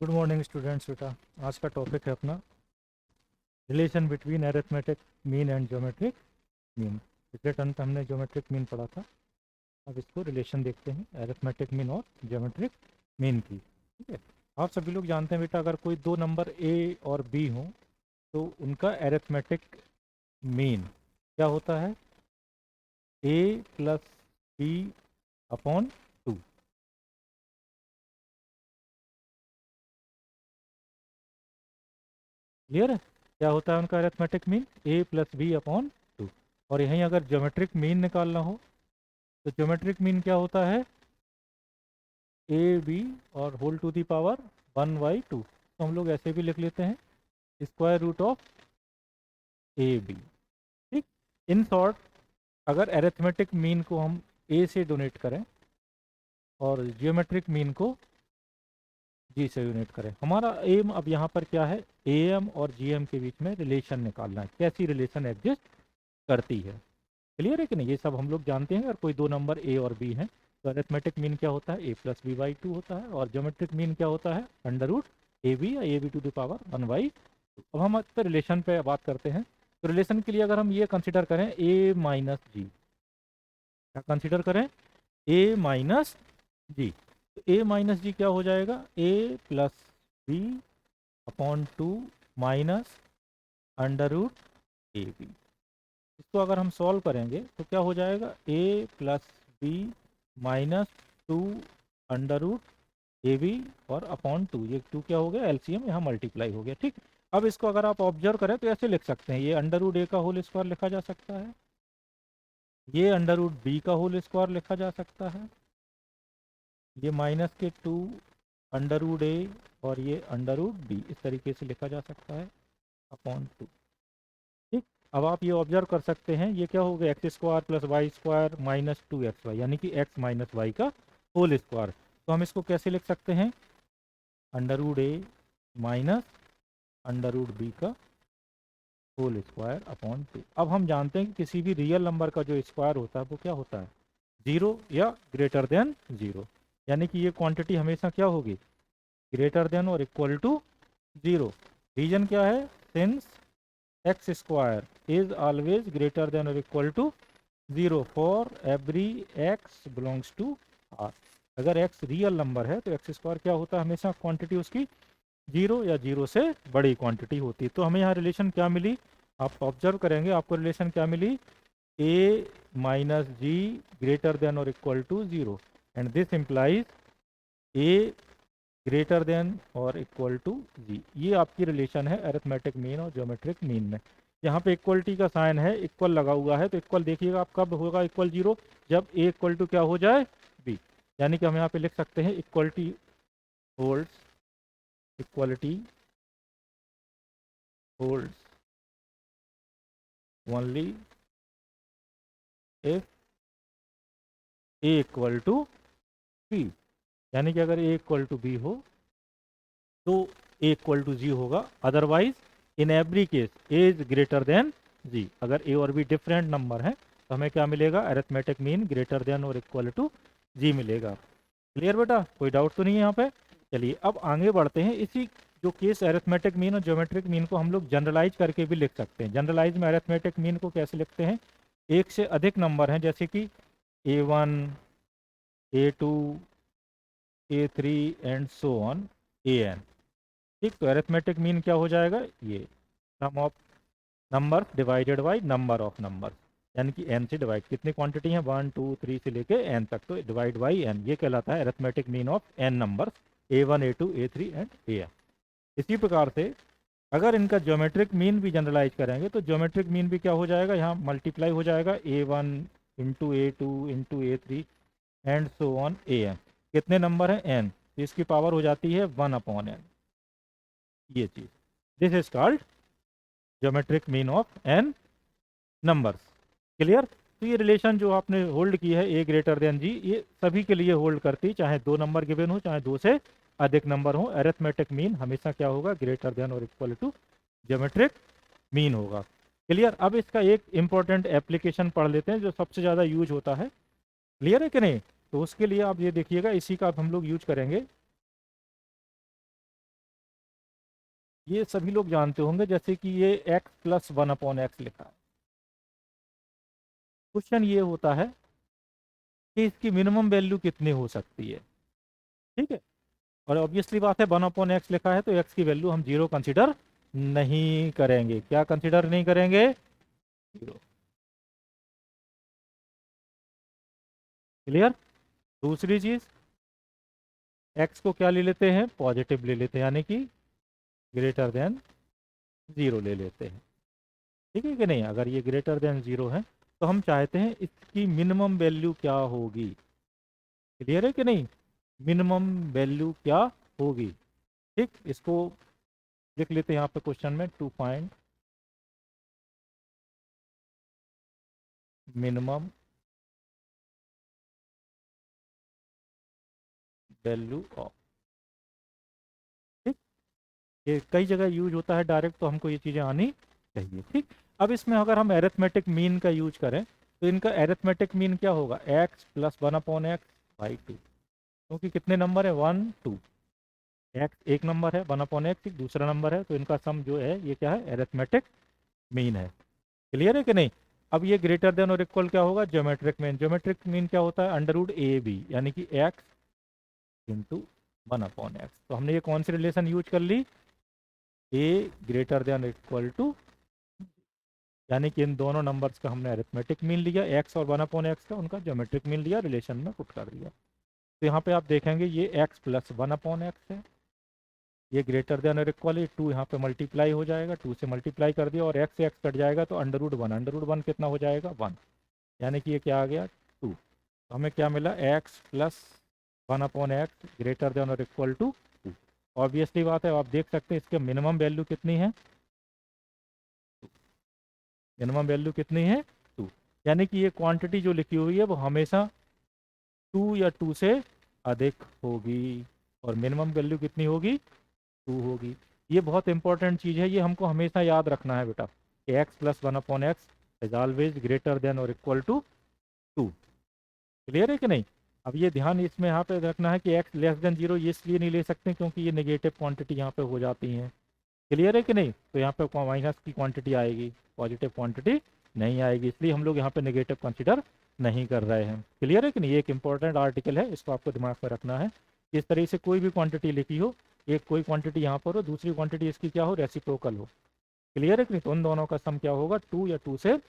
Good morning students. बेटा आज का टॉपिक है अपना relation between arithmetic mean and geometric mean. पिछले टर्म पे हमने ज्योमेट्रिक मीन पढ़ा था। अब इसको रिलेशन देखते हैं एरिथमेटिक मीन और ज्योमेट्रिक मीन की। ठीक है, आप सभी लोग जानते हैं बेटा, अगर कोई दो नंबर ए और बी हो तो उनका एरिथमेटिक मीन क्या होता है? A plus B upon two. Clear है? क्या होता है उनका arithmetic mean? A plus B upon two. और यहीं अगर ज्योमेट्रिक मीन निकालना हो तो ज्योमेट्रिक मीन क्या होता है? ए बी और होल टू दी पावर 1/2। तो हम लोग ऐसे भी लिख लेते हैं square root of A B. ठीक। इन शॉर्ट, अगर अरिथमेटिक मीन को हम ए से डोनेट करें और जियोमेट्रिक मीन को जी से यूनिट करें, हमारा एम अब यहाँ पर क्या है? ए एम और जी एम के बीच में रिलेशन निकालना है, कैसी रिलेशन एग्जिस्ट करती है। क्लियर है कि नहीं? ये सब हम लोग जानते हैं। अगर कोई दो नंबर ए और बी हैं तो अरिथमेटिक मीन क्या होता है? a+b/2 होता है। और ज्योमेट्रिक मीन क्या होता है? अंडर रूट ए बी या A B to the power 1/2। अब हम इस पर रिलेशन पे बात करते हैं। तो रिलेशन के लिए अगर हम ये कंसिडर करें ए माइनस जी, क्या कंसिडर करें? A minus G. तो ए माइनस जी क्या हो जाएगा? A plus B upon two minus under root A B. इसको अगर हम सॉल्व करेंगे तो क्या हो जाएगा? A plus B minus two under root A B और अपॉन टू। ये टू क्या हो गया? एलसीएम यहाँ मल्टीप्लाई हो गया। ठीक। अब इसको अगर आप ऑब्जर्व करें तो ऐसे लिख सकते हैं, ये अंडर रूट ए का होल स्क्वायर लिखा जा सकता है, ये अंडर रूट बी का होल स्क्वायर लिखा जा सकता है, ये माइनस के टू अंडर रूट ए और ये अंडर रूट बी, इस तरीके से लिखा जा सकता है अपॉन टू। ठीक। अब आप ये ऑब्जर्व कर सकते हैं, ये क्या हो गया? X square plus y square minus 2xy, यानी कि एक्स माइनस वाई का होल स्क्वायर। तो हम इसको कैसे लिख सकते हैं? Under root A minus under root B का होल स्क्वायर अपॉन टू। अब हम जानते हैं कि किसी भी रियल नंबर का जो स्क्वायर होता है वो क्या होता है? जीरो या ग्रेटर देन जीरो। यानी कि ये क्वांटिटी हमेशा क्या होगी? ग्रेटर देन और इक्वल टू जीरो। रीजन क्या है? Since x square is always greater than और equal to zero for every x belongs to R. अगर एक्स रियल नंबर है तो एक्स स्क्वायर क्या होता है? हमेशा क्वांटिटी उसकी जीरो या जीरो से बड़ी क्वांटिटी होती है। तो हमें यहाँ रिलेशन क्या मिली? आप ऑब्जर्व करेंगे, आपको रिलेशन क्या मिली? A minus G greater than और equal to zero, and this implies A greater than और इक्वल टू जी। ये आपकी रिलेशन है अरिथमेटिक मीन और ज्योमेट्रिक मीन में। यहाँ पे इक्वलिटी का साइन है, इक्वल लगा हुआ है, तो इक्वल देखिएगा आप कब होगा इक्वल जीरो? जब ए इक्वल टू क्या हो जाए? बी। यानी कि हम यहाँ पे लिख सकते हैं equality holds, equality holds only if A equal to B. यानी कि अगर ए इक्वल टू बी हो तो ए इक्वल टू जी होगा, otherwise in every case A is greater than G. अगर ए और बी डिफरेंट नंबर है तो हमें क्या मिलेगा? अरिथमेटिक मीन ग्रेटर देन और इक्वल टू जी मिलेगा। क्लियर बेटा? कोई डाउट तो नहीं है यहाँ पे? चलिए अब आगे बढ़ते हैं। इसी जो केस अरिथमेटिक मीन और ज्योमेट्रिक मीन को हम लोग जनरलाइज करके भी लिख सकते हैं। जनरलाइज में अरिथमेटिक मीन को कैसे लिखते हैं? एक से अधिक नंबर हैं, जैसे कि A1, A2, A3 and so on AN। ठीक। तो अरिथमेटिक मीन क्या हो जाएगा? ये sum of number divided by number of number, यानी कि n से डिवाइड, कितनी क्वांटिटी है? 1 2 3 से लेके n तक, तो डिवाइड बाई n, ये कहलाता है arithmetic mean of n numbers, A1 A2 A3 and AN। इसी प्रकार से अगर इनका ज्योमेट्रिक मीन भी जनरलाइज करेंगे तो ज्योमेट्रिक मीन भी क्या हो जाएगा? यहाँ मल्टीप्लाई हो जाएगा A1 into A2 into A3 and so on AN। कितने नंबर हैं? n, तो इसकी पावर हो जाती है 1/n। ये चीज, this is called geometric mean of n numbers. Clear? तो ये रिलेशन जो आपने होल्ड की है ए ग्रेटर देन जी, ये सभी के लिए होल्ड करती है, चाहे दो नंबर गिवन हो चाहे दो से अधिक नंबर हो। अरिथमेटिक मीन हमेशा क्या होगा? ग्रेटर देन और इक्वल टू ज्योमेट्रिक मीन होगा। क्लियर? अब इसका एक इंपॉर्टेंट एप्लीकेशन पढ़ लेते हैं जो सबसे ज़्यादा यूज होता है। क्लियर है कि नहीं? तो उसके लिए आप ये देखिएगा, इसी का हम लोग यूज करेंगे ये सभी लोग जानते होंगे, जैसे कि ये x प्लस 1/x लिखा है। क्वेश्चन ये होता है कि इसकी मिनिमम वैल्यू कितनी हो सकती है। ठीक है, और ऑब्वियसली बात है 1/x लिखा है तो x की वैल्यू हम 0 कंसिडर नहीं करेंगे। क्या कंसिडर नहीं करेंगे? 0। क्लियर? दूसरी चीज, x को क्या ले लेते हैं? पॉजिटिव ले लेते हैं, यानी कि ग्रेटर देन 0 ले लेते हैं। ठीक है कि नहीं? अगर ये ग्रेटर देन 0 है तो हम चाहते हैं इसकी मिनिमम वैल्यू क्या होगी। क्लियर है कि नहीं? मिनिमम वैल्यू क्या होगी। ठीक, इसको लिख लेते हैं यहाँ पे क्वेश्चन में, to find minimum value of. ठीक, ये कई जगह यूज होता है डायरेक्ट, तो हमको ये चीज़ें आनी चाहिए। ठीक, अब इसमें अगर हम एरिथमेटिक मीन का यूज करें तो इनका एरिथमेटिक मीन क्या होगा? x plus 1/x/2। क्योंकि कितने नंबर है? 1 2। x एक नंबर है, 1/x एक दूसरा नंबर है, तो इनका सम जो है ये क्या है? एरिथमेटिक मीन है। क्लियर है कि नहीं? अब ये ग्रेटर देन और इक्वल क्या होगा? Geometric mean. ज्योमेट्रिक मीन क्या होता है? √AB, यानी कि x इंटू 1/x। तो हमने ये कौन सी रिलेशन यूज कर ली? a greater than equal to, यानी कि इन दोनों नंबर्स का हमने अरिथमेटिक मीन लिया, x और 1/x का उनका ज्योमेट्रिक मीन लिया, रिलेशन में पुट कर दिया। तो यहाँ पे आप देखेंगे ये x प्लस 1/x है, ये ग्रेटर देन और इक्वल है, 2 यहाँ पे मल्टीप्लाई हो जाएगा, 2 से मल्टीप्लाई कर दिया और x से x कट जाएगा तो √1, √1 कितना हो जाएगा? 1, यानी कि ये क्या आ गया? 2। तो हमें क्या मिला? x plus 1/x greater than और इक्वल टू 2। ऑब्वियसली बात है, आप देख सकते हैं इसके मिनिमम वैल्यू कितनी है? मिनिमम वैल्यू कितनी है? 2। यानी कि ये क्वांटिटी जो लिखी हुई है वो हमेशा 2 या 2 से अधिक होगी, और मिनिमम वैल्यू कितनी होगी? 2 होगी। ये बहुत इंपॉर्टेंट चीज़ है, ये हमको हमेशा याद रखना है बेटा, कि x plus 1/x is always greater than और इक्वल टू 2। क्लियर है कि नहीं? अब ये ध्यान इसमें यहाँ पे रखना है कि x लेस देन 0 ये इसलिए नहीं ले सकते क्योंकि ये नेगेटिव क्वांटिटी यहाँ पे हो जाती हैं। क्लियर है कि नहीं? तो यहाँ पे माइनस की क्वांटिटी आएगी, पॉजिटिव क्वांटिटी नहीं आएगी, इसलिए हम लोग यहाँ पे नेगेटिव कंसिडर नहीं कर रहे हैं। क्लियर है कि नहीं? ये एक इंपॉर्टेंट आर्टिकल है, इसको आपको दिमाग में रखना है। इस तरह से कोई भी क्वांटिटी लिखी हो, एक कोई क्वांटिटी यहाँ पर हो, दूसरी क्वांटिटी इसकी क्या हो? रेसिप्रोकल हो। क्लियर है कि नहीं? तो उन दोनों का सम क्या होगा? 2 या 2 से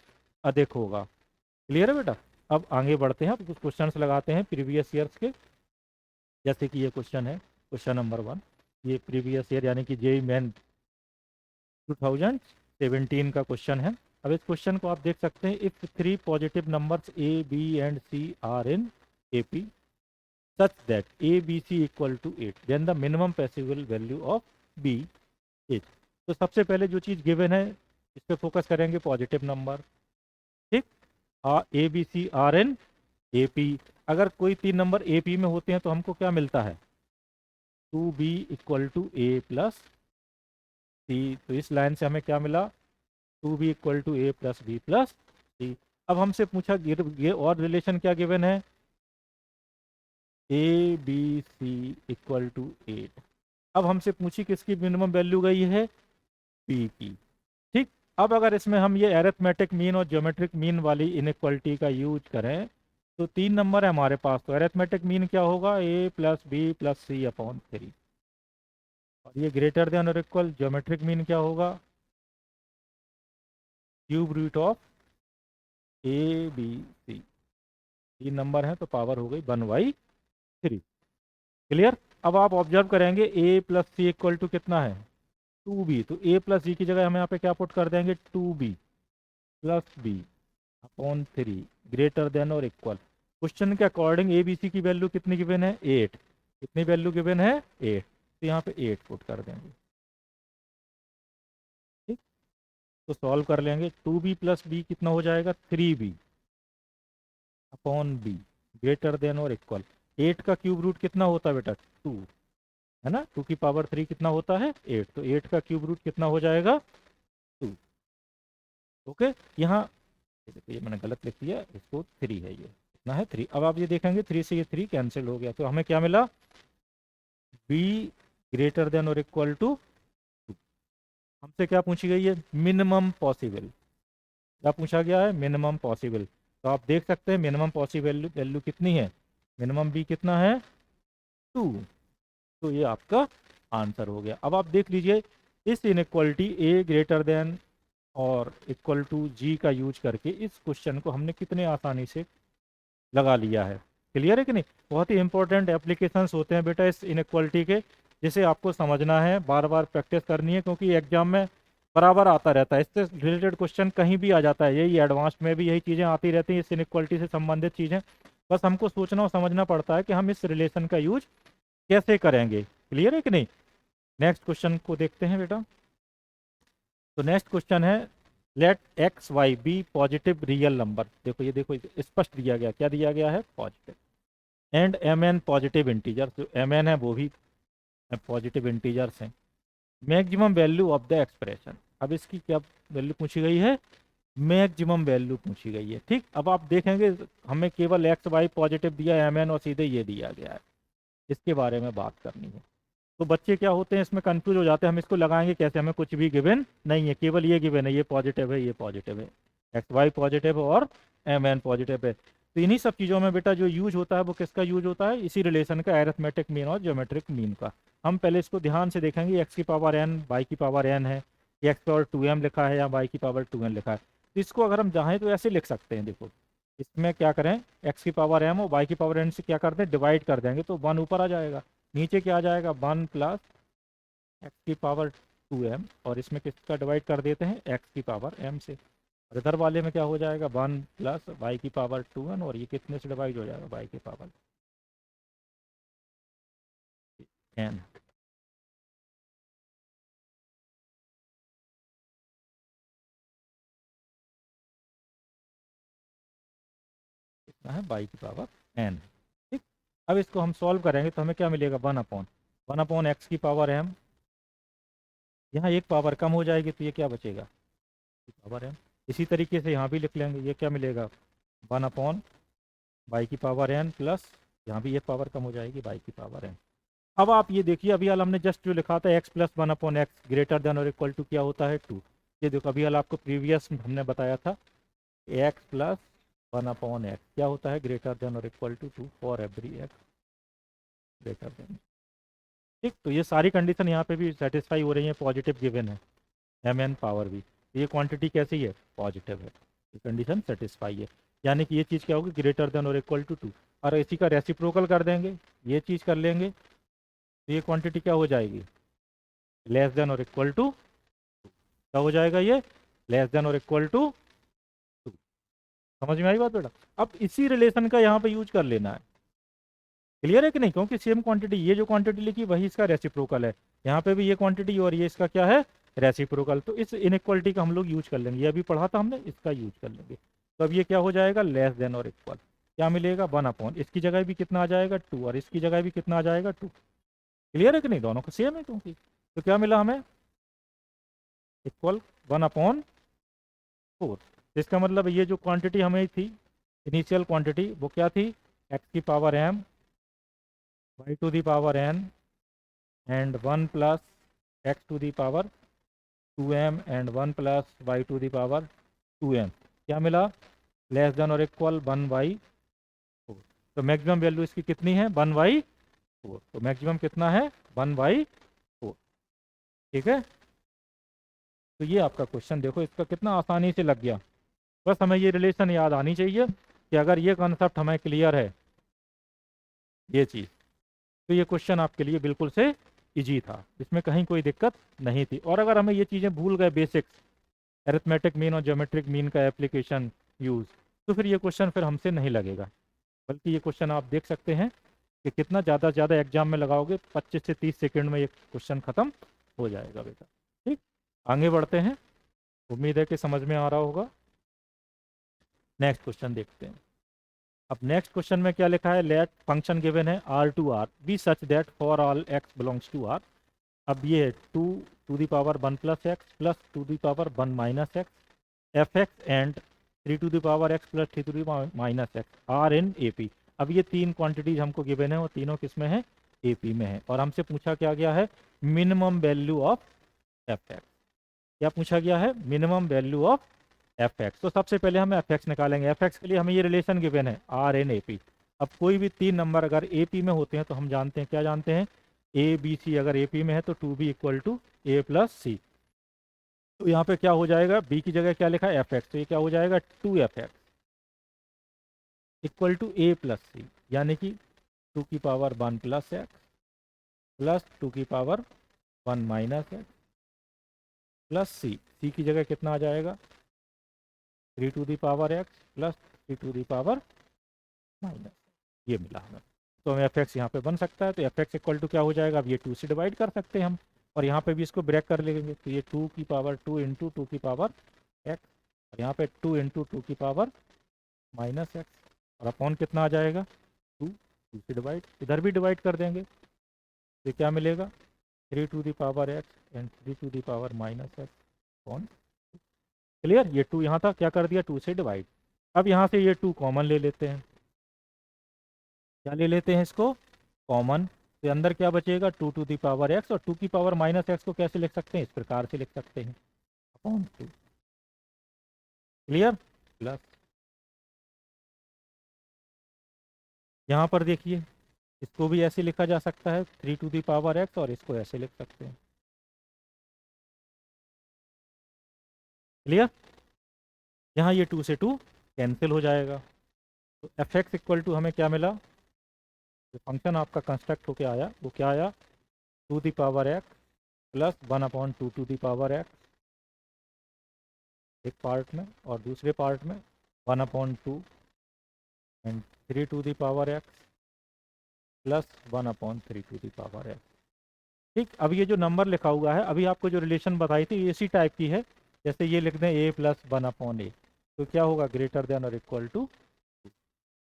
अधिक होगा। क्लियर है बेटा? अब आगे बढ़ते हैं, अब कुछ क्वेश्चन लगाते हैं प्रीवियस ईयर्स के। जैसे कि ये क्वेश्चन है, क्वेश्चन नंबर 1, ये प्रीवियस ईयर यानी कि जेईई मेन 2017 का क्वेश्चन है। अब इस क्वेश्चन को आप देख सकते हैं, if 3 positive numbers a b and c are in AP such that a b c equal to 8 then the minimum possible value of b is। तो सबसे पहले जो चीज गिवन है इस पे फोकस करेंगे, पॉजिटिव नंबर। ठीक, a b c are in AP। अगर कोई 3 नंबर AP में होते हैं तो हमको क्या मिलता है? 2b equal to a plus c। तो इस लाइन से हमें क्या मिला? 2b equal to a plus B plus C. अब हमसे पूछा ये और रिलेशन क्या गिवन है? A B C equal to 8। अब हमसे पूछी किसकी मिनिमम वैल्यू गई है? p की। ठीक, अब अगर इसमें हम ये एरिथमेटिक मीन और ज्योमेट्रिक मीन वाली इनइक्वालिटी का यूज करें तो 3 नंबर है हमारे पास, तो एरिथमेटिक मीन क्या होगा? a plus B plus C upon 3। और ये ग्रेटर देन और इक्वल ज्योमेट्रिक मीन क्या होगा? Cube root of A B C. 3 number है तो पावर हो गई 1/3। क्लियर? अब आप ऑब्जर्व करेंगे a plus C equal to कितना है? 2b। तो a प्लस सी की जगह हम यहाँ पे क्या पुट कर देंगे? 2b plus B upon 3 greater than और इक्वल। क्वेश्चन के अकॉर्डिंग ए बी सी की वैल्यू कितनी गिवन है? 8। कितनी वैल्यू गिवन है? 8। तो यहाँ पे 8 पुट कर देंगे। ठीक, तो सॉल्व कर लेंगे। 2b प्लस बी कितना हो जाएगा? 3b upon be greater than और इक्वल। 8 का क्यूब रूट कितना होता है बेटा? 2 है ना? 2 की पावर 3 कितना होता है? 8। तो 8 का क्यूब रूट कितना हो जाएगा? 2। ओके, यहाँ ये मैंने गलत लिख दिया, इसको 3 है, ये कितना है? 3। अब आप ये देखेंगे 3 से ये 3 कैंसिल हो गया, तो हमें क्या मिला? b ग्रेटर देन और इक्वल टू 2। हमसे क्या पूछी गई है? Minimum possible. क्या पूछा गया है? Minimum possible. तो आप देख सकते हैं मिनिमम पॉसिबल वैल्यू कितनी है? मिनिमम बी कितना है? 2। तो ये आपका आंसर हो गया। अब आप देख लीजिए इस इनइक्वालिटी ए ग्रेटर देन और इक्वल टू जी का यूज करके इस क्वेश्चन को हमने कितने आसानी से लगा लिया है। क्लियर है कि नहीं? बहुत ही इंपॉर्टेंट एप्लीकेशंस होते हैं बेटा इस इनइक्वालिटी के, जिसे आपको समझना है, बार बार प्रैक्टिस करनी है, क्योंकि एग्जाम में बराबर आता रहता है। इससे रिलेटेड क्वेश्चन कहीं भी आ जाता है, यही एडवांस में भी यही चीज़ें आती रहती हैं, इस इनइक्वालिटी से संबंधित चीज़ें। बस हमको सोचना और समझना पड़ता है कि हम इस रिलेशन का यूज कैसे करेंगे। क्लियर है कि नहीं? नेक्स्ट क्वेश्चन को देखते हैं बेटा। तो नेक्स्ट क्वेश्चन है let x y be positive real number. देखो ये देखो स्पष्ट दिया गया, क्या दिया गया है? Positive. And M N positive integer, जो एम एन है वो भी पॉजिटिव इंटीजर्स हैं। Maximum value of the expression. अब इसकी क्या वैल्यू पूछी गई है? मैक्सिमम वैल्यू पूछी गई है। ठीक, अब आप देखेंगे हमें केवल एक्स वाई पॉजिटिव दिया, एम एन और सीधे ये दिया गया है, इसके बारे में बात करनी है। तो बच्चे क्या होते हैं इसमें कंफ्यूज हो जाते हैं, हम इसको लगाएंगे कैसे? हमें कुछ भी गिवन नहीं है, केवल ये गिवन है, ये पॉजिटिव है, ये पॉजिटिव है, एक्स वाई पॉजिटिव और एम एन पॉजिटिव है। तो इन्हीं सब चीज़ों में बेटा जो यूज होता है वो किसका यूज होता है? इसी रिलेशन का, एरिथमेटिक मीन और ज्योमेट्रिक मीन का। हम पहले इसको ध्यान से देखेंगे, एक्स की पावर एन, वाई की पावर एन है, एक्स पावर 2m लिखा है या वाई की पावर 2n लिखा है। तो इसको अगर हम चाहें तो ऐसे लिख सकते हैं। देखो इसमें क्या करें, एक्स की पावर m और वाई की पावर n से क्या करते हैं? डिवाइड कर देंगे, तो 1 ऊपर आ जाएगा, नीचे क्या आ जाएगा? 1 प्लस एक्स की पावर 2m, और इसमें किसका डिवाइड कर देते हैं? एक्स की पावर m से। और इधर वाले में क्या हो जाएगा? 1 प्लस वाई की पावर 2n, और ये कितने से डिवाइड हो जाएगा? वाई की पावर n। कितना है? वाई की पावर n। ठीक, अब इसको हम सॉल्व करेंगे तो हमें क्या मिलेगा? 1 अपॉन एक्स की पावर m। यहाँ एक पावर कम हो जाएगी तो ये क्या बचेगा? की पावर m। इसी तरीके से यहाँ भी लिख लेंगे, ये क्या मिलेगा? 1 अपॉन वाई की पावर n प्लस, यहाँ भी एक पावर कम हो जाएगी, वाई की पावर n। अब आप ये देखिए, अभी हाल हमने जस्ट जो लिखा था x plus 1 upon x greater than और इक्वल टू क्या होता है? 2। ये देखो अभी हाल आपको प्रीवियस हमने बताया था एक्स प्लस 1 अपॉन एक्स क्या होता है? ग्रेटर देन और equal to 2 for every x greater than. ठीक, तो ये सारी कंडीशन यहाँ पे भी सेटिस्फाई हो रही है, पॉजिटिव गिवन है, एम एन पावर भी। ये क्वांटिटी कैसी है? पॉजिटिव है, ये कंडीशन सेटिस्फाई है। यानी कि ये चीज़ क्या होगी? ग्रेटर देन और इक्वल टू 2। और इसी का रेसिप्रोकल कर देंगे, ये चीज़ कर लेंगे, तो ये क्वांटिटी क्या हो जाएगी? लेस देन और इक्वल टू, क्या हो जाएगा ये? लेस देन और इक्वल टू 2। समझ में आई बात बेटा? अब इसी रिलेशन का यहाँ पे यूज कर लेना है। क्लियर है कि नहीं? क्योंकि सेम क्वांटिटी, ये जो क्वांटिटी लिखी वही इसका रेसिप्रोकल है, यहाँ पे भी ये क्वांटिटी और ये इसका क्या है? रेसिप्रोकल। तो इस इनइक्वालिटी का हम लोग यूज कर लेंगे, ये अभी पढ़ा था हमने, इसका यूज कर लेंगे। तो अब ये क्या हो जाएगा? लेस देन और इक्वल, क्या मिलेगा? 1 अपॉन, इसकी जगह भी कितना आ जाएगा? 2, और इसकी जगह भी कितना आ जाएगा? 2। क्लियर है कि नहीं? दोनों को सेम है क्योंकि। तो क्या मिला हमें? इक्वल 1/4। इसका मतलब ये जो क्वांटिटी हमें थी, इनिशियल क्वांटिटी, वो क्या थी? एक्स की power m, y to the power n, and 1 plus x to the power 2m, and 1 plus y to the power 2m। क्या मिला? लेस देन और इक्वल 1/4। तो मैक्सिमम वैल्यू इसकी कितनी है? 1/4। तो मैक्सिमम कितना है? 1/4। ठीक है, तो ये आपका क्वेश्चन देखो, इसका कितना आसानी से लग गया। बस हमें ये रिलेशन याद आनी चाहिए कि अगर ये कॉन्सेप्ट हमें क्लियर है, ये चीज़, तो ये क्वेश्चन आपके लिए बिल्कुल से इजी था, इसमें कहीं कोई दिक्कत नहीं थी। और अगर हमें ये चीज़ें भूल गए, बेसिक्स, एरिथमेटिक मीन और ज्योमेट्रिक मीन का एप्लीकेशन यूज़, तो फिर ये क्वेश्चन फिर हमसे नहीं लगेगा। बल्कि ये क्वेश्चन आप देख सकते हैं कि कितना ज़्यादा से ज़्यादा एग्जाम में लगाओगे, 25 से 30 सेकंड में ये क्वेश्चन ख़त्म हो जाएगा बेटा। ठीक, आगे बढ़ते हैं, उम्मीद है कि समझ में आ रहा होगा। नेक्स्ट क्वेश्चन देखते हैं। अब नेक्स्ट क्वेश्चन में क्या लिखा है? लेट फंक्शन गिवन है r to r be such that for all x belongs to r। अब ये है 2 to the power 1 plus x plus 2 the power 1 minus x F x and 3 to the power x plus 3 to the minus x are in A P. अब ये तीन quantities हमको given है और तीनों किस में है? ए पी में है। और हमसे पूछा क्या गया है? Minimum value of F x. क्या पूछा गया है, minimum value of F x. तो सबसे पहले हम एफ एक्स निकालेंगे। एफ एक्स के लिए हमें ये रिलेशन गिवन है आर एन ए पी। अब कोई भी 3 नंबर अगर ए पी में होते हैं तो हम जानते हैं, क्या जानते हैं, ए बी सी अगर ए पी में है तो 2b equal to A plus C. तो यहाँ पे क्या हो जाएगा, बी की जगह क्या लिखा है, एफ एक्स, तो ये क्या हो जाएगा 2f(x) equal to A plus C, यानी कि 2 की पावर 1 प्लस एक्स प्लस 2 की power 1 minus x plus C. C की जगह कितना आ जाएगा, 3 to the power x plus 3 to the power minus, ये मिला हमें। तो हमें एफ एक्स यहाँ पे बन सकता है। तो एफ एक्स इक्वल टू क्या हो जाएगा, अब ये 2 से डिवाइड कर सकते हैं हम, और यहाँ पे भी इसको ब्रेक कर लेंगे। तो ये 2 की पावर 2 इंटू 2 की पावर एक्स, और यहाँ पे 2 इंटू 2 की पावर माइनस एक्स, और अपॉन कितना आ जाएगा 2, 2 से डिवाइड, इधर भी डिवाइड कर देंगे तो क्या मिलेगा, 3 to the power x and 3 to the power minus x upon. Clear, ये 2 यहाँ था, क्या कर दिया 2 से डिवाइड। अब यहाँ से ये 2 कॉमन ले लेते हैं, क्या ले लेते हैं इसको कॉमन, तो अंदर क्या बचेगा 2 टू दी पावर एक्स, और 2 की पावर माइनस एक्स को कैसे लिख सकते हैं, इस प्रकार से लिख सकते हैं अपॉन 2। क्लियर, प्लस यहाँ पर देखिए इसको भी ऐसे लिखा जा सकता है 3 टू दी पावर एक्स, और इसको ऐसे लिख सकते हैं। क्लियर, यहाँ ये 2 से 2 कैंसिल हो जाएगा। तो एफ एक्स इक्वल टू हमें क्या मिला, जो फंक्शन आपका कंस्ट्रक्ट होके आया वो क्या आया, 2 the power x plus 1 upon 2 to the power x एक पार्ट में, और दूसरे पार्ट में 1 upon 2 and 3 to the power x plus 1 upon 3 to the power x. ठीक, अब ये जो नंबर लिखा हुआ है, अभी आपको जो रिलेशन बताई थी इसी टाइप की है। जैसे ये लिख दें a प्लस 1 अपॉन ए, तो क्या होगा, ग्रेटर देन और equal to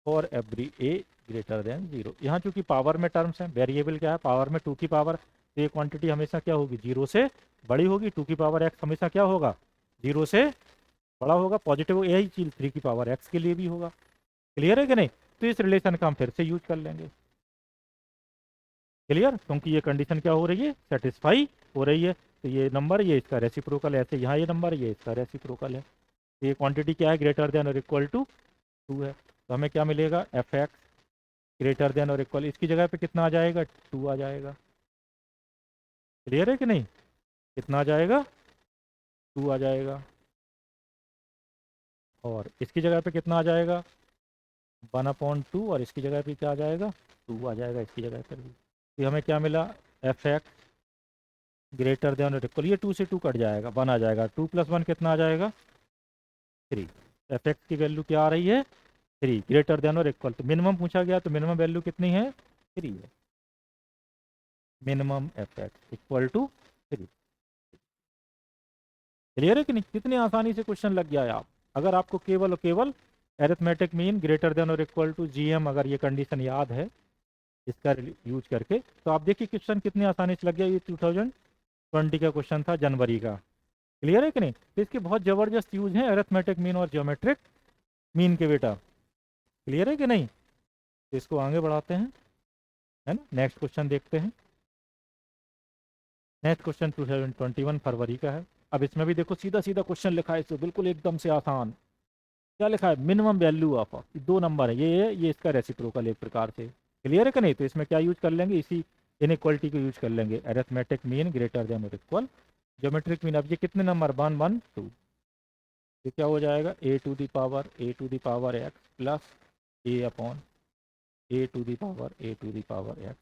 for every a greater than 0। यहाँ चूंकि पावर में टर्म्स हैं, वेरिएबल क्या है पावर में 2 की पावर, तो ये क्वांटिटी हमेशा क्या होगी 0 से बड़ी होगी, 2 की पावर x हमेशा क्या होगा 0 से बड़ा होगा, पॉजिटिव, यही चीज 3 की पावर x के लिए भी होगा। क्लियर है कि नहीं, तो इस रिलेशन का हम फिर से यूज कर लेंगे। क्लियर, क्योंकि ये कंडीशन क्या हो रही है, सेटिस्फाई हो रही है। तो ये नंबर ये इसका रेसिप्रोकल है, ऐसे यहाँ ये नंबर ये इसका रेसिप्रोकल है। तो ये क्वांटिटी क्या है, ग्रेटर देन और इक्वल टू 2 है। तो हमें क्या मिलेगा, एफ एक्स ग्रेटर देन और इक्वल, इसकी जगह पे कितना आ जाएगा 2 आ जाएगा। क्लियर है कि नहीं, कितना आ जाएगा 2 आ जाएगा, और इसकी जगह पे कितना आ जाएगा 1/2, और इसकी जगह पे क्या आ जाएगा 2 आ जाएगा इसकी जगह पर भी। तो हमें क्या मिला, एफ एक्स ग्रेटर देन और इक्वल, ये 2 से 2 कट जाएगा, 1 आ जाएगा, 2 + 1 कितना आ जाएगा 3। एफ एक्स की वैल्यू क्या आ रही है 3, ग्रेटर देन और इक्वल, तो मिनिमम पूछा गया तो मिनिमम वैल्यू कितनी है 3 है। Minimum F x equal to 3। Clear है कि नहीं, कितनी आसानी से क्वेश्चन लग गया है। आप अगर आपको केवल और केवल एरिथमेटिक मीन ग्रेटर देन और इक्वल टू जीएम अगर ये कंडीशन याद है इसका यूज करके, तो आप देखिए क्वेश्चन कितनी आसानी से लग गया। ये 2020 का क्वेश्चन था, जनवरी का। क्लियर है कि नहीं, तो इसके बहुत ज़बरदस्त यूज हैं अरिथमेटिक मीन और ज्योमेट्रिक मीन के बेटा। क्लियर है कि नहीं, तो इसको आगे बढ़ाते हैं, है ना। नेक्स्ट क्वेश्चन देखते हैं। नेक्स्ट क्वेश्चन 2021 फरवरी का है। अब इसमें भी देखो सीधा सीधा क्वेश्चन लिखा है, इसको बिल्कुल एकदम से आसान। क्या लिखा है, मिनिमम वैल्यू ऑफ, 2 नंबर है, ये इसका रेसिप्रोकल एक प्रकार से। क्लियर है कि नहीं, तो इसमें क्या यूज कर लेंगे, इसी इनइक्वालिटी को यूज कर लेंगे, अरिथमेटिक मीन ग्रेटर देन और इक्वल ज्योमेट्रिक मीन। अब ये कितने नंबर 1 1 2, ये क्या हो जाएगा a to the power x plus a upon a to the power x,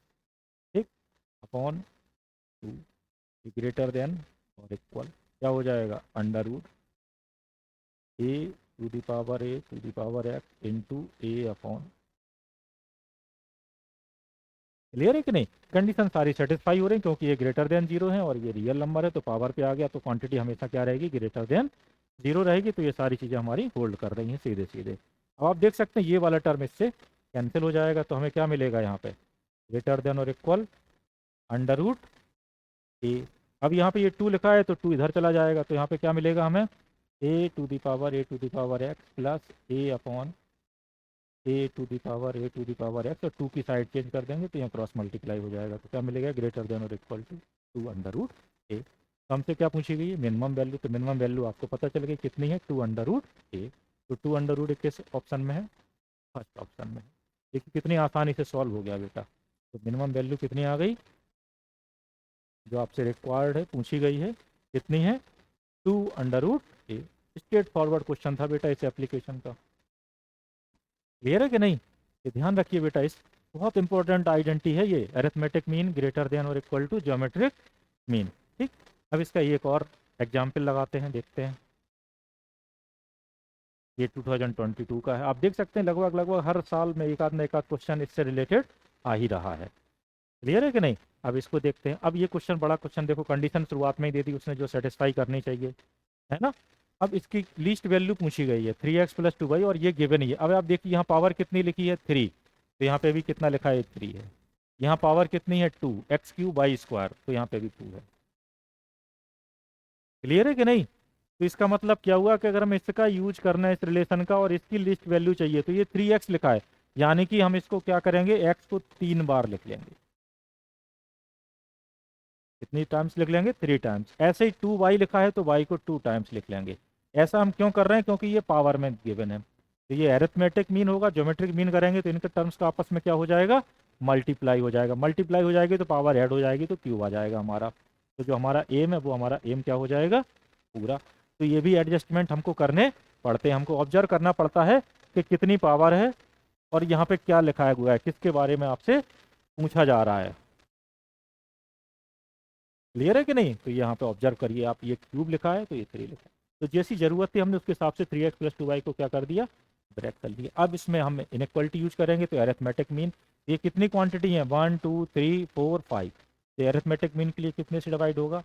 ठीक, अपॉन 2 ग्रेटर देन और इक्वल, क्या हो जाएगा under root a to the power x into a upon. Clear है कि नहीं, कंडीशन सारी सेटिस्फाई हो रही है, क्योंकि ये ग्रेटर देन 0 है और ये रियल नंबर है, तो पावर पे आ गया, तो क्वांटिटी हमेशा क्या रहेगी ग्रेटर देन 0 रहेगी। तो ये सारी चीज़ें हमारी होल्ड कर रही हैं सीधे सीधे। अब आप देख सकते हैं ये वाला टर्म इससे कैंसिल हो जाएगा, तो हमें क्या मिलेगा यहाँ पे, ग्रेटर देन और इक्वल अंडर रूट ए। अब यहाँ पे ये 2 लिखा है तो 2 इधर चला जाएगा, तो यहाँ पे क्या मिलेगा हमें, a to the power x plus a upon a to the power x, और 2 की साइड चेंज कर देंगे तो यहाँ क्रॉस मल्टीप्लाई हो जाएगा, तो क्या मिलेगा ग्रेटर देन और इक्वल टू 2 अंडर रूट ए। तो हमसे क्या पूछी गई है, मिनिमम वैल्यू। तो मिनिमम वैल्यू आपको पता चल गई कितनी है, 2√a। तो 2√a किस ऑप्शन में है, फर्स्ट ऑप्शन में है। देखिए कितनी आसानी से सॉल्व हो गया बेटा। तो मिनिमम वैल्यू कितनी आ गई, जो आपसे रिक्वायर्ड है, पूछी गई है, कितनी है, 2√a। स्ट्रेट फॉरवर्ड क्वेश्चन था बेटा इस एप्लीकेशन का। क्लियर है कि नहीं, ये ध्यान रखिए बेटा, इस बहुत इंपॉर्टेंट आइडेंटिटी है ये, अरिथमेटिक मीन ग्रेटर देन और इक्वल टू ज्योमेट्रिक मीन। ठीक, अब इसका एक और एग्जाम्पल लगाते हैं, देखते हैं। ये 2022 का है, आप देख सकते हैं लगभग लगभग हर साल में एक आध क्वेश्चन इससे रिलेटेड आ ही रहा है। क्लियर है कि नहीं, अब इसको देखते हैं। अब ये क्वेश्चन, बड़ा क्वेश्चन, देखो कंडीशन शुरुआत में ही दे दी उसने जो सेटिस्फाई करनी चाहिए, है ना। अब इसकी लीस्ट वैल्यू पूछी गई है 3x + 2y, और ये गिवन ही है। अब आप देखिए यहाँ पावर कितनी लिखी है, 3, तो यहाँ पे भी कितना लिखा है, 3 है। यहाँ पावर कितनी है, 2x³ y², तो यहाँ पे भी 2 है। क्लियर है कि नहीं, तो इसका मतलब क्या हुआ कि अगर हम इसका यूज करना है इस रिलेशन का, और इसकी लिस्ट वैल्यू चाहिए, तो ये 3x लिखा है, यानी कि हम इसको क्या करेंगे, x को 3 बार लिख लेंगे। कितनी टाइम्स लिख लेंगे, 3 टाइम्स। ऐसे ही 2y लिखा है तो y को 2 टाइम्स लिख लेंगे। ऐसा हम क्यों कर रहे हैं, क्योंकि ये पावर में गिवन है। तो ये अरिथमेटिक मीन होगा, ज्योमेट्रिक मीन करेंगे तो इनके टर्म्स का आपस में क्या हो जाएगा, मल्टीप्लाई हो जाएगा। मल्टीप्लाई हो जाएगी तो पावर ऐड हो जाएगी, तो क्यूब आ जाएगा हमारा। तो जो हमारा एम है वो हमारा एम क्या हो जाएगा, पूरा। तो ये भी एडजस्टमेंट हमको करने पड़ते हैं, हमको ऑब्जर्व करना पड़ता है कि कितनी पावर है और यहाँ पे क्या लिखा हुआ है, किसके बारे में आपसे पूछा जा रहा है। क्लियर है कि नहीं, तो यहाँ पे ऑब्जर्व करिए आप, ये क्यूब लिखा है तो ये 3 लिखा है। तो जैसी जरूरत थी हमने उसके हिसाब से 3x + 2y को क्या कर दिया, ब्रेक कर दिया। अब इसमें हम इनइक्वालिटी यूज करेंगे, तो अरिथमेटिक मीन, ये कितनी क्वांटिटी है, 1 2 3 4 5, तो अरिथमेटिक मीन के लिए कितने से डिवाइड होगा,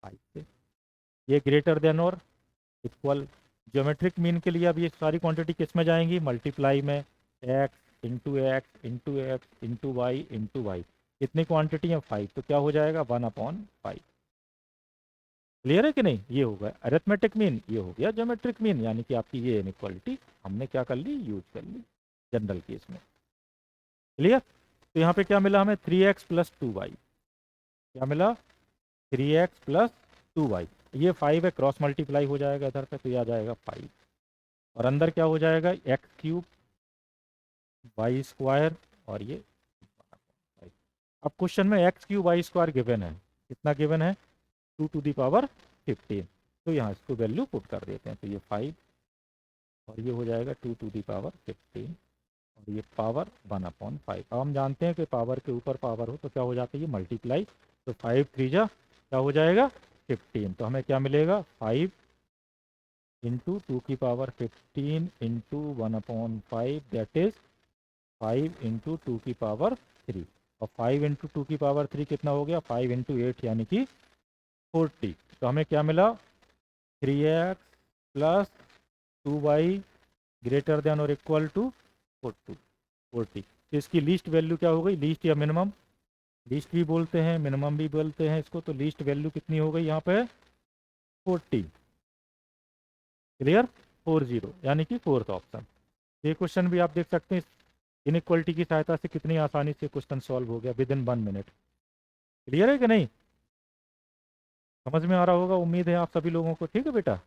5 से। ये ग्रेटर देन और इक्वल, ज्योमेट्रिक मीन के लिए अब ये सारी क्वांटिटी किस में जाएंगी, मल्टीप्लाई में, x × कितनी क्वांटिटी है, 5, तो क्या हो जाएगा, 1/5। क्लियर है कि नहीं, ये होगा अरिथमेटिक मीन, ये हो गया ज्योमेट्रिक मीन, यानी कि आपकी ये इनइक्वालिटी हमने क्या कर ली, यूज कर ली जनरल केस में। क्लियर, तो यहाँ पे क्या मिला हमें, 3x + 2y, क्या मिला, 3x + 2y। ये 5 है, क्रॉस मल्टीप्लाई हो जाएगा इधर पे, तो ये आ जाएगा 5, और अंदर क्या हो जाएगा, x³ y² और ये 5। अब क्वेश्चन में x³ y² गिवन है, कितना गिवन है, 2⁻15। तो यहाँ इसको वैल्यू पुट कर देते हैं, तो ये 5 और ये हो जाएगा 2⁻15, और ये पावर 1/5। अब हम जानते हैं कि पावर के ऊपर पावर हो तो क्या हो जाता है, ये मल्टीप्लाई, तो 5 3 जा क्या हो जाएगा, 15। तो हमें क्या मिलेगा, 5 × 2⁻15 × 1/5, दैट इज 5 × 2⁻3। और 5 × 2⁻3 कितना हो गया, 5 × 8 यानी कि 40। तो हमें क्या मिला, 3x + 2y ग्रेटर देन और इक्वल टू 40। तो इसकी लीस्ट वैल्यू क्या हो गई, लीस्ट या मिनिमम, लीस्ट भी बोलते हैं मिनिमम भी बोलते हैं इसको, तो लीस्ट वैल्यू कितनी हो गई यहाँ पे, 40। क्लियर, 40, यानी कि फोर्थ ऑप्शन। ये क्वेश्चन भी आप देख सकते हैं, इनइक्वालिटी की सहायता से कितनी आसानी से क्वेश्चन सॉल्व हो गया विदिन 1 मिनट। क्लियर है कि नहीं, समझ में आ रहा होगा, उम्मीद है आप सभी लोगों को। ठीक है बेटा,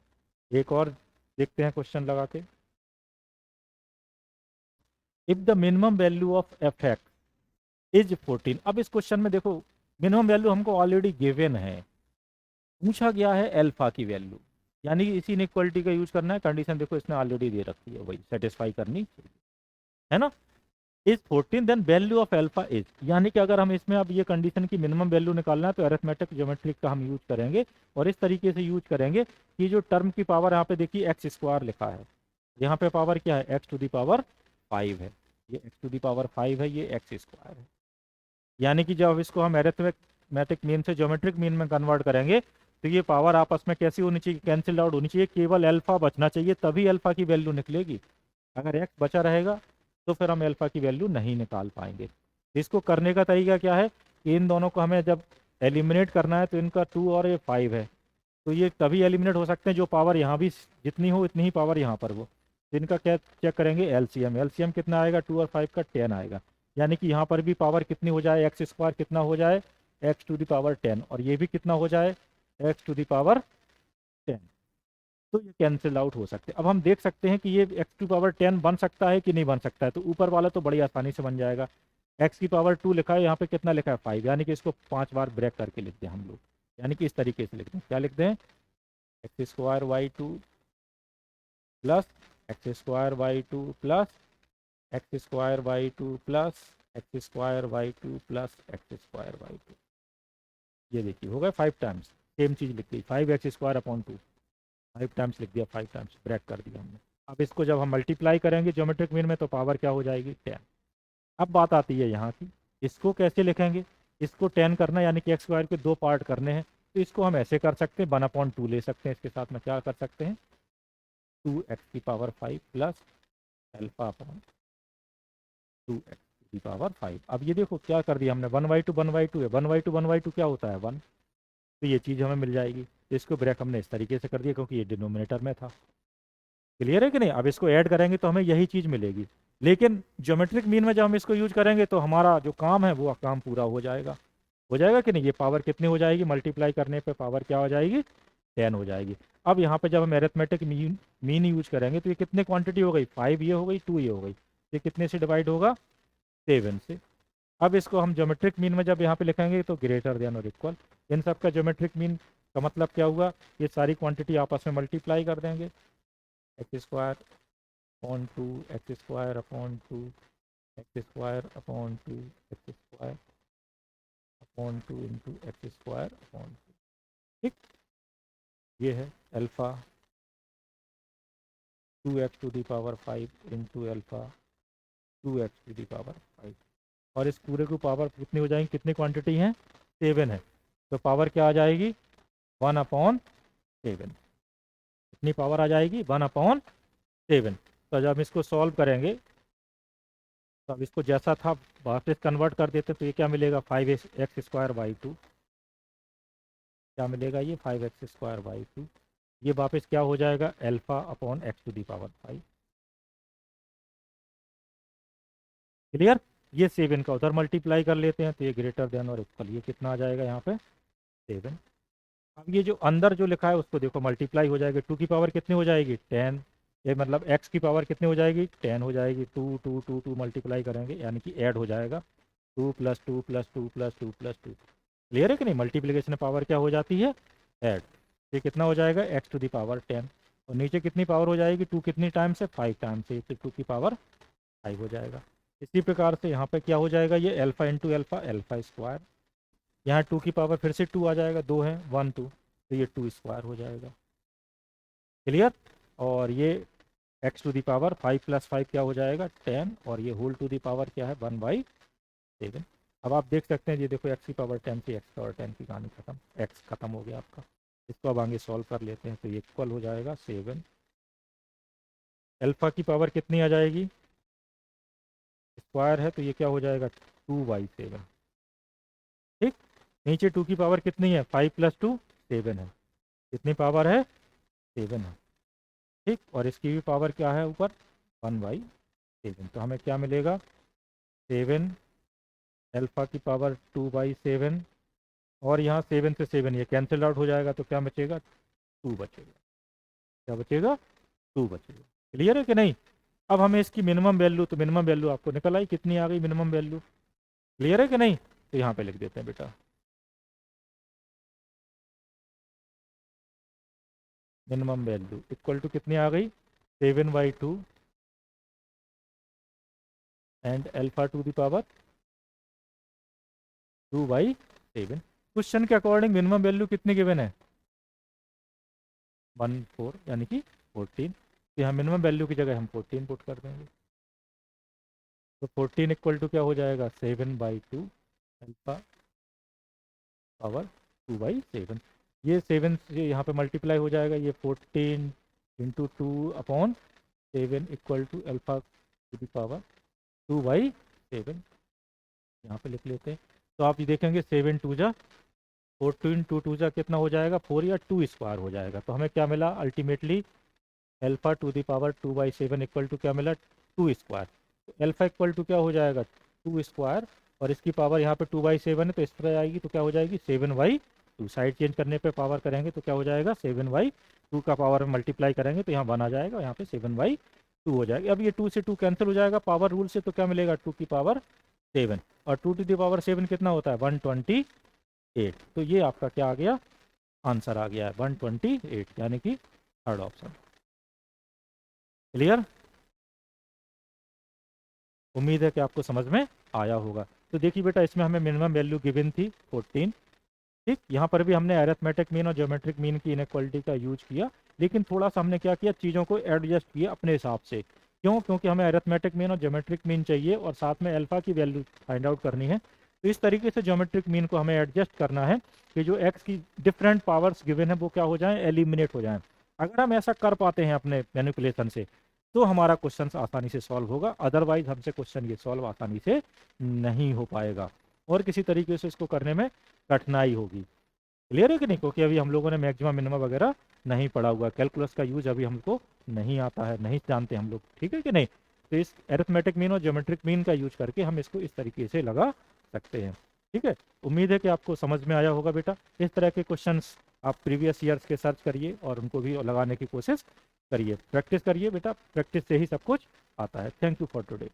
एक और देखते हैं क्वेश्चन लगा के। If the minimum value of f(x) is 14। अब इस क्वेश्चन में देखो मिनिमम वैल्यू हमको ऑलरेडी गिवन है, पूछा गया है अल्फा की वैल्यू, यानी कि इसी इनइक्वालिटी का यूज करना है। कंडीशन देखो इसने ऑलरेडी दे रखी है, वही सेटिस्फाई करनी चाहिए, है ना। Is 14 then value of alpha is, यानी कि अगर हम इसमें अब ये कंडीशन की मिनिमम वैल्यू निकालना है तो अरिथमेटिक ज्योमेट्रिक का हम यूज करेंगे, और इस तरीके से यूज करेंगे कि जो टर्म की पावर यहाँ पे देखिए x² लिखा है, यहाँ पे पावर क्या है, x⁵ है, ये x⁵ है, ये x² है। यानी कि जब इसको हम अरिथमेटिक मीन से ज्योमेट्रिक मीन में कन्वर्ट करेंगे तो ये पावर आपस में कैसी होनी चाहिए, कैंसिल आउट होनी चाहिए, केवल अल्फा बचना चाहिए, तभी अल्फा की वैल्यू निकलेगी। अगर एक्स बचा रहेगा तो फिर हम अल्फा की वैल्यू नहीं निकाल पाएंगे। इसको करने का तरीका क्या है कि इन दोनों को हमें जब एलिमिनेट करना है तो इनका 2 और ये 5 है, तो ये तभी एलिमिनेट हो सकते हैं जो पावर यहाँ भी जितनी हो इतनी ही पावर यहाँ पर हो। तो इनका क्या चेक करेंगे, एलसीएम। एलसीएम कितना आएगा, 2 और 5 का 10 आएगा, यानी कि यहाँ पर भी पावर कितनी हो जाए, x² कितना हो जाए, x⁻10, और ये भी कितना हो जाए, एक्स टू द पावर 10। तो ये कैंसिल आउट हो सकते हैं। अब हम देख सकते हैं कि ये एक्स टू पावर 10 बन सकता है कि नहीं बन सकता है। तो ऊपर वाला तो बड़ी आसानी से बन जाएगा। एक्स की पावर 2 लिखा है, यहाँ पे कितना लिखा है 5, यानी कि इसको 5 बार ब्रेक करके लिखते हैं हम लोग। यानी कि इस तरीके से लिखते हैं, क्या लिखते हैं, x square y two plus x square y two plus x square y two plus x square y two plus x square y two. ये देखिए हो गया 5 टाइम्स, सेम चीज़ लिख दी, 5x² अपॉन 2, 5 टाइम्स लिख दिया, 5 टाइम्स ब्रेक कर दिया हमने। अब इसको जब हम मल्टीप्लाई करेंगे ज्योमेट्रिक मीन में तो पावर क्या हो जाएगी 10। अब बात आती है यहाँ की, इसको कैसे लिखेंगे। इसको 10 करना यानी कि x² के 2 पार्ट करने हैं, तो इसको हम ऐसे कर सकते हैं 1/2 ले सकते हैं। इसके साथ में क्या कर सकते हैं 2x की power 5 plus alpha upon 2x की पावर 5। अब ये देखो क्या कर दिया हमने, 1/2 1/2 है, 1/2 1/2 क्या होता है 1, तो ये चीज़ हमें मिल जाएगी। तो इसको ब्रेक हमने इस तरीके से कर दिया क्योंकि ये डिनोमिनेटर में था। क्लियर है कि नहीं। अब इसको ऐड करेंगे तो हमें यही चीज़ मिलेगी, लेकिन ज्योमेट्रिक मीन में जब हम इसको यूज करेंगे तो हमारा जो काम है वो काम पूरा हो जाएगा कि नहीं। ये पावर कितनी हो जाएगी, मल्टीप्लाई करने पे पावर क्या हो जाएगी 10 हो जाएगी। अब यहाँ पे जब हम एरिथमेटिक मीन यूज करेंगे तो ये कितने क्वांटिटी हो गई, 5 ये हो गई, 2 ये हो गई, ये कितने से डिवाइड होगा 7 से। अब इसको हम ज्योमेट्रिक मीन में जब यहाँ पे लिखेंगे तो ग्रेटर देन और इक्वल, इन सब का ज्योमेट्रिक मीन का मतलब क्या हुआ, ये सारी क्वांटिटी आपस में मल्टीप्लाई कर देंगे, x square upon 2 x square upon 2 x square upon 2 x square upon 2 into x square upon 2। ठीक, ये है alpha 2x to the power 5 into alpha 2x to the power 5। और इस पूरे को पावर कितनी हो जाएंगी, कितनी क्वांटिटी है 7 है, तो पावर क्या आ जाएगी 1/7। कितनी पावर आ जाएगी 1/7। तो जब हम इसको सॉल्व करेंगे तो अब इसको जैसा था वापस कन्वर्ट कर देते तो ये क्या मिलेगा 5x² बाई 2, क्या मिलेगा ये 5x² बाई 2। ये वापस क्या हो जाएगा alpha upon x to the power 5। Clear. ये 7 का उधर मल्टीप्लाई कर लेते हैं तो ये ग्रेटर देन और इक्वल, ये कितना आ जाएगा यहाँ पे 7। अब ये जो अंदर जो लिखा है उसको देखो मल्टीप्लाई हो जाएगी, 2 की पावर कितनी हो जाएगी 10, ये मतलब x की पावर कितनी हो जाएगी 10 हो जाएगी, 2 2 2 2 मल्टीप्लाई करेंगे यानी कि ऐड हो जाएगा 2 + 2 + 2 + 2 + 2। क्लियर है कि नहीं। मल्टीप्लिकेशन पावर क्या हो जाती है ऐड। ये कितना हो जाएगा x टू दी पावर 10, और नीचे कितनी पावर हो जाएगी 2 कितनी टाइम से 5 टाइम से, तो 2 की पावर 5 हो जाएगा। इसी प्रकार से यहाँ पे क्या हो जाएगा ये alpha into alpha alpha square, यहाँ 2 की पावर फिर से 2 आ जाएगा, 2 है 1 2, तो ये 2² हो जाएगा। क्लियर। और ये x टू दी पावर 5 + 5 क्या हो जाएगा 10, और ये होल टू दी पावर क्या है 1/7। अब आप देख सकते हैं ये देखो x की पावर 10 से x पावर 10 की कहानी खत्म, x खत्म हो गया आपका। इसको अब आगे सॉल्व कर लेते हैं तो ये इक्वल हो जाएगा 7। अल्फा की पावर कितनी आ जाएगी, स्क्वायर है तो ये क्या हो जाएगा 2/7। ठीक, नीचे 2 की पावर कितनी है 5 + 2 7 है, कितनी पावर है 7 है। ठीक, और इसकी भी पावर क्या है ऊपर 1/7, तो हमें क्या मिलेगा 7 अल्फा की पावर 2/7, और यहाँ 7 से 7 ये कैंसिल आउट हो जाएगा तो क्या बचेगा 2 बचेगा, क्या बचेगा 2 बचेगा। क्लियर है कि नहीं। अब हमें इसकी मिनिमम वैल्यू, तो मिनिमम वैल्यू आपको निकल आई, कितनी आ गई मिनिमम वैल्यू। क्लियर है कि नहीं। तो यहाँ पे लिख देते हैं बेटा मिनिमम वैल्यू इक्वल टू कितनी आ गई 7/2 and alpha to the power 2/7। Question के अकॉर्डिंग मिनिमम वैल्यू कितनी गिवन है 14, यानी कि 14। तो यहाँ मिनिमम वैल्यू की जगह हम 14 पुट कर देंगे, तो 14 इक्वल टू क्या हो जाएगा 7/2 अल्फा पावर 2/7। ये 7 से यहाँ पे मल्टीप्लाई हो जाएगा, ये 14 into 2/7 equal to alpha to the power 2/7, यहाँ पे लिख लेते हैं। तो आप ये देखेंगे 7 2 जा 14 2 2 जा कितना हो जाएगा 4 या 2² हो जाएगा। तो हमें क्या मिला ultimately alpha to the power 2/7 equal to क्या मिला 2²। तो अल्फा इक्वल टू क्या हो जाएगा 2², और इसकी पावर यहाँ पे 2/7 है तो इस तरह आएगी तो क्या हो जाएगी 7/2। 2, साइड चेंज करने पे पावर करेंगे तो क्या हो जाएगा 7/2 का पावर मल्टीप्लाई करेंगे तो यहाँ 1 आ जाएगा, यहाँ पे 7/2 हो जाएगा। अब ये 2 से 2 कैंसिल हो जाएगा पावर रूल से, तो क्या मिलेगा 2 की पावर 7, और 2 टू द पावर 7 कितना होता है 128। तो ये आपका क्या आ गया, आंसर आ गया है 128, यानी कि थर्ड ऑप्शन। क्लियर? उम्मीद है कि आपको समझ में आया होगा। तो देखिए बेटा, इसमें हमें मिनिमम वैल्यू गिवन थी 14, ठीक। यहाँ पर भी हमने अरिथमेटिक मीन और ज्योमेट्रिक मीन की इनइक्वालिटी का यूज किया, लेकिन थोड़ा सा हमने क्या किया, चीज़ों को एडजस्ट किया अपने हिसाब से। क्यों? क्योंकि हमें अरिथमेटिक मीन और ज्योमेट्रिक मीन चाहिए और साथ में अल्फा की वैल्यू फाइंड आउट करनी है। तो इस तरीके से ज्योमेट्रिक मीन को हमें एडजस्ट करना है कि जो एक्स की डिफरेंट पावर्स गिवन है वो क्या हो जाएं, एलिमिनेट हो जाएं। अगर हम ऐसा कर पाते हैं अपने मैनिपुलेशन से, तो हमारा क्वेश्चन आसानी से सॉल्व होगा, अदरवाइज हमसे क्वेश्चन ये सॉल्व आसानी से नहीं हो पाएगा और किसी तरीके से इसको करने में कठिनाई होगी। क्लियर है कि नहीं? क्योंकि अभी हम लोगों ने मैक्सिमम मिनिमम वगैरह नहीं पढ़ा हुआ, कैलकुलस का यूज अभी हमको नहीं आता है, नहीं जानते हम लोग, ठीक है कि नहीं? तो इस अरिथमेटिक मीन और ज्योमेट्रिक मीन का यूज करके हम इसको इस तरीके से लगा सकते हैं, ठीक है। उम्मीद है कि आपको समझ में आया होगा बेटा। इस तरह के क्वेश्चंस आप प्रीवियस ईयर्स के सर्च करिए और उनको भी लगाने की कोशिश करिए, प्रैक्टिस करिए बेटा, प्रैक्टिस से ही सब कुछ आता है। Thank you for today.